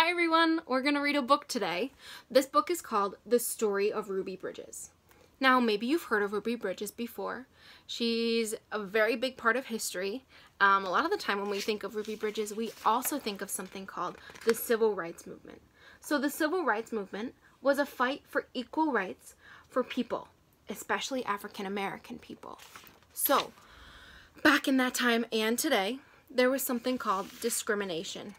Hi everyone, we're going to read a book today. This book is called The Story of Ruby Bridges. Now maybe you've heard of Ruby Bridges before. She's a very big part of history. A lot of the time when we think of Ruby Bridges, we also think of something called the Civil Rights Movement. So the Civil Rights Movement was a fight for equal rights for people, especially African American people. So back in that time and today, there was something called discrimination.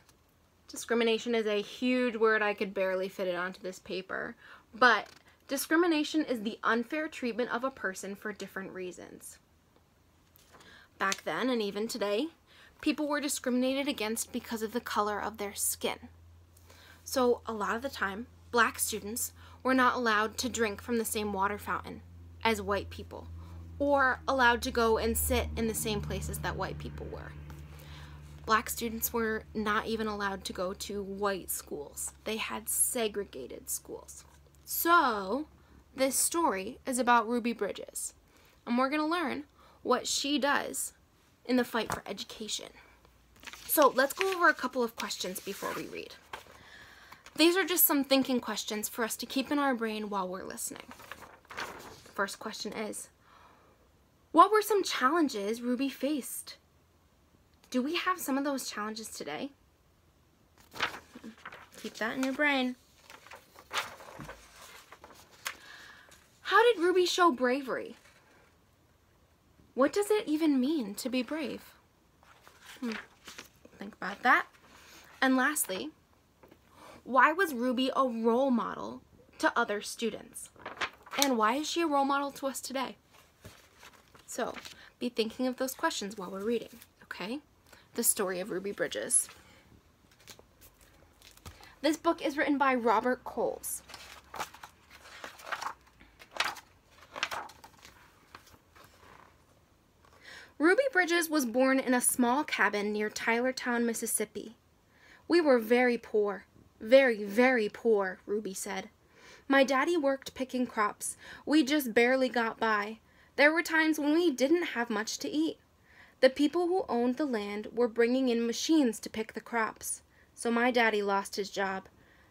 Discrimination is a huge word. I could barely fit it onto this paper. But discrimination is the unfair treatment of a person for different reasons. Back then, and even today, people were discriminated against because of the color of their skin. So a lot of the time, black students were not allowed to drink from the same water fountain as white people, or allowed to go and sit in the same places that white people were. Black students were not even allowed to go to white schools. They had segregated schools. So this story is about Ruby Bridges, and we're going to learn what she does in the fight for education. So let's go over a couple of questions before we read. These are just some thinking questions for us to keep in our brain while we're listening. First question is, what were some challenges Ruby faced? Do we have some of those challenges today? Keep that in your brain. How did Ruby show bravery? What does it even mean to be brave? Think about that. And lastly, why was Ruby a role model to other students? And why is she a role model to us today? So, be thinking of those questions while we're reading, okay? The Story of Ruby Bridges. This book is written by Robert Coles. Ruby Bridges was born in a small cabin near Tylertown, Mississippi. We were very poor. Very, very poor, Ruby said. My daddy worked picking crops. We just barely got by. There were times when we didn't have much to eat. The people who owned the land were bringing in machines to pick the crops, so my daddy lost his job,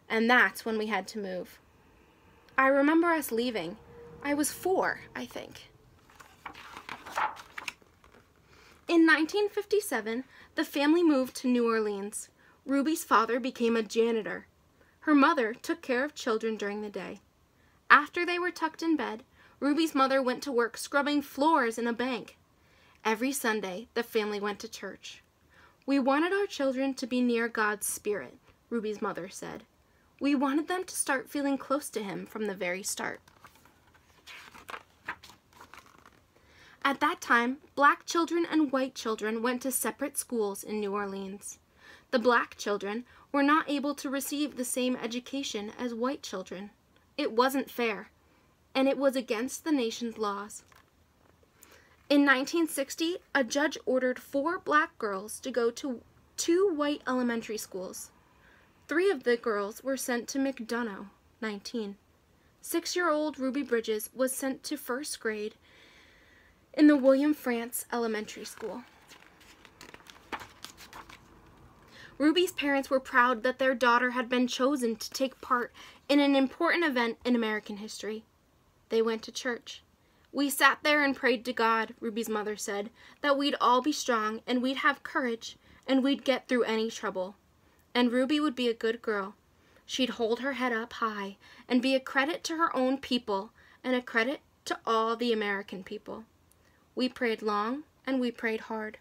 and that's when we had to move. I remember us leaving. I was 4, I think. In 1957, the family moved to New Orleans. Ruby's father became a janitor. Her mother took care of children during the day. After they were tucked in bed, Ruby's mother went to work scrubbing floors in a bank. Every Sunday, the family went to church. We wanted our children to be near God's Spirit, Ruby's mother said. We wanted them to start feeling close to Him from the very start. At that time, black children and white children went to separate schools in New Orleans. The black children were not able to receive the same education as white children. It wasn't fair, and it was against the nation's laws. In 1960, a judge ordered 4 black girls to go to 2 white elementary schools. 3 of the girls were sent to McDonough, 19. 6-year-old Ruby Bridges was sent to 1st grade in the William Frantz Elementary School. Ruby's parents were proud that their daughter had been chosen to take part in an important event in American history. They went to church. We sat there and prayed to God, Ruby's mother said, that we'd all be strong and we'd have courage and we'd get through any trouble. And Ruby would be a good girl. She'd hold her head up high and be a credit to her own people and a credit to all the American people. We prayed long and we prayed hard.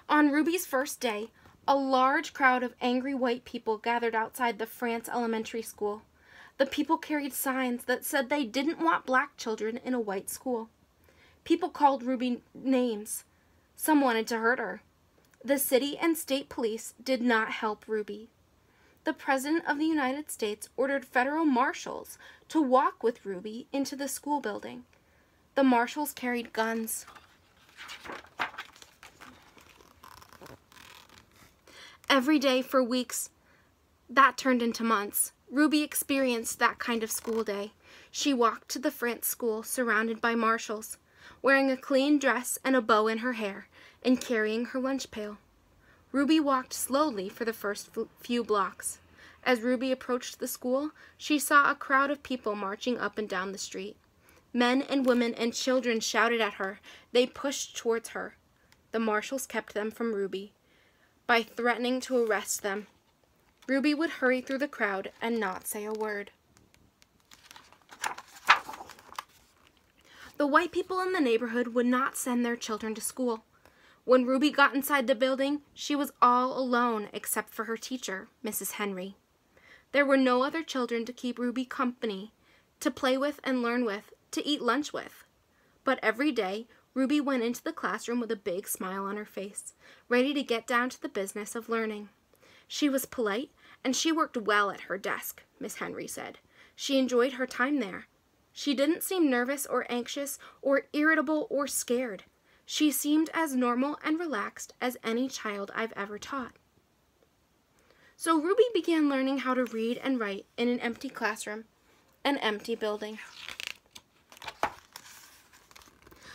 On Ruby's first day, a large crowd of angry white people gathered outside the Frantz Elementary School. The people carried signs that said they didn't want black children in a white school. People called Ruby names. Some wanted to hurt her. The city and state police did not help Ruby. The President of the United States ordered federal marshals to walk with Ruby into the school building. The marshals carried guns. Every day for weeks, that turned into months, Ruby experienced that kind of school day. She walked to the Frantz school surrounded by marshals, wearing a clean dress and a bow in her hair, and carrying her lunch pail. Ruby walked slowly for the first few blocks. As Ruby approached the school, she saw a crowd of people marching up and down the street. Men and women and children shouted at her. They pushed towards her. The marshals kept them from Ruby by threatening to arrest them. Ruby would hurry through the crowd and not say a word. The white people in the neighborhood would not send their children to school. When Ruby got inside the building, she was all alone except for her teacher, Mrs. Henry. There were no other children to keep Ruby company, to play with and learn with, to eat lunch with. But every day, Ruby went into the classroom with a big smile on her face, ready to get down to the business of learning. She was polite, and she worked well at her desk, Miss Henry said. She enjoyed her time there. She didn't seem nervous or anxious or irritable or scared. She seemed as normal and relaxed as any child I've ever taught. So Ruby began learning how to read and write in an empty classroom, an empty building.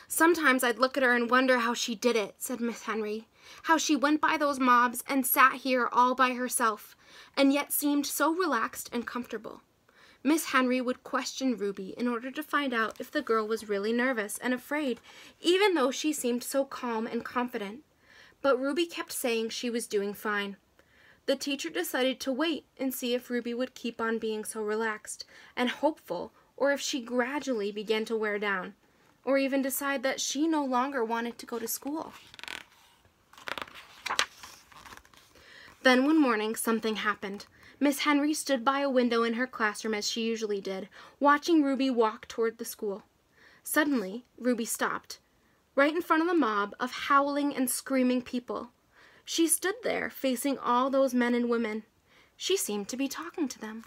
Sometimes I'd look at her and wonder how she did it, said Miss Henry. How she went by those mobs and sat here all by herself, and yet seemed so relaxed and comfortable. Miss Henry would question Ruby in order to find out if the girl was really nervous and afraid, even though she seemed so calm and confident. But Ruby kept saying she was doing fine. The teacher decided to wait and see if Ruby would keep on being so relaxed and hopeful, or if she gradually began to wear down, or even decide that she no longer wanted to go to school. Then one morning something happened. Miss Henry stood by a window in her classroom as she usually did, watching Ruby walk toward the school. Suddenly, Ruby stopped, right in front of the mob of howling and screaming people. She stood there, facing all those men and women. She seemed to be talking to them.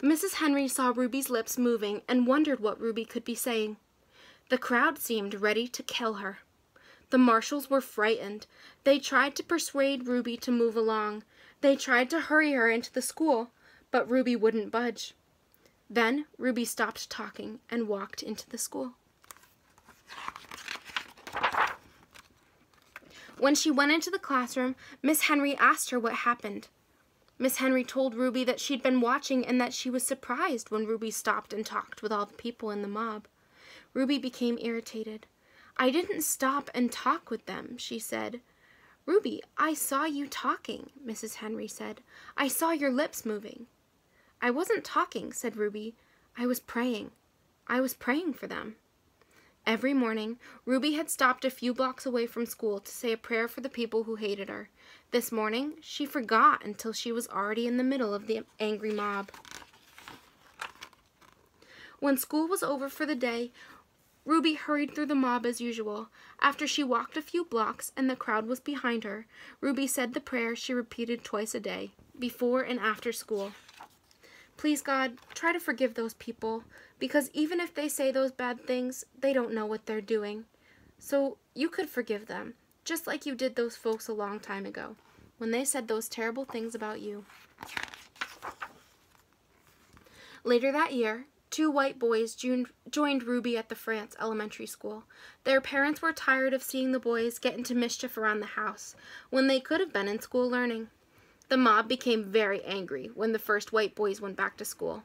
Mrs. Henry saw Ruby's lips moving and wondered what Ruby could be saying. The crowd seemed ready to kill her. The marshals were frightened. They tried to persuade Ruby to move along. They tried to hurry her into the school, but Ruby wouldn't budge. Then Ruby stopped talking and walked into the school. When she went into the classroom, Miss Henry asked her what happened. Miss Henry told Ruby that she'd been watching and that she was surprised when Ruby stopped and talked with all the people in the mob. Ruby became irritated. "I didn't stop and talk with them," she said. "Ruby, I saw you talking," Mrs. Henry said. "I saw your lips moving." "I wasn't talking," said Ruby. "I was praying. I was praying for them." Every morning, Ruby had stopped a few blocks away from school to say a prayer for the people who hated her. This morning, she forgot until she was already in the middle of the angry mob. When school was over for the day, Ruby hurried through the mob as usual. After she walked a few blocks and the crowd was behind her, Ruby said the prayer she repeated twice a day, before and after school. "Please, God, try to forgive those people, because even if they say those bad things, they don't know what they're doing. So you could forgive them, just like you did those folks a long time ago, when they said those terrible things about you." Later that year, 2 white boys joined Ruby at the France elementary school. Their parents were tired of seeing the boys get into mischief around the house, when they could have been in school learning. The mob became very angry when the first white boys went back to school.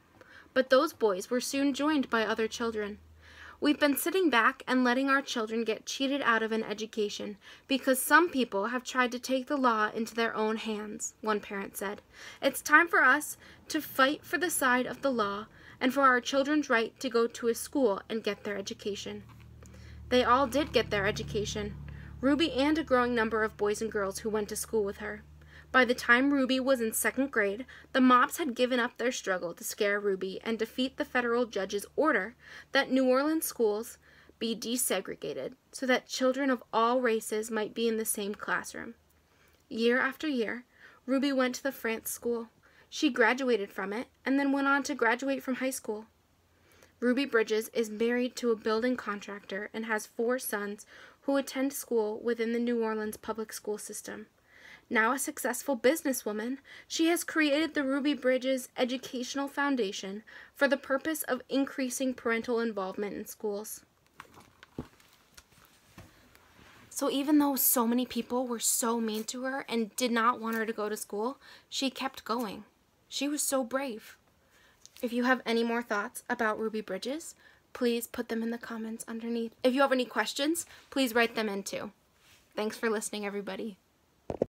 But those boys were soon joined by other children. "We've been sitting back and letting our children get cheated out of an education because some people have tried to take the law into their own hands," one parent said. "It's time for us to fight for the side of the law and for our children's right to go to a school and get their education." They all did get their education, Ruby and a growing number of boys and girls who went to school with her. By the time Ruby was in 2nd grade, the mobs had given up their struggle to scare Ruby and defeat the federal judge's order that New Orleans schools be desegregated so that children of all races might be in the same classroom. Year after year, Ruby went to the France school. She graduated from it and then went on to graduate from high school. Ruby Bridges is married to a building contractor and has 4 sons who attend school within the New Orleans public school system. Now a successful businesswoman, she has created the Ruby Bridges Educational Foundation for the purpose of increasing parental involvement in schools. So even though so many people were so mean to her and did not want her to go to school, she kept going. She was so brave. If you have any more thoughts about Ruby Bridges, please put them in the comments underneath. If you have any questions, please write them in too. Thanks for listening, everybody.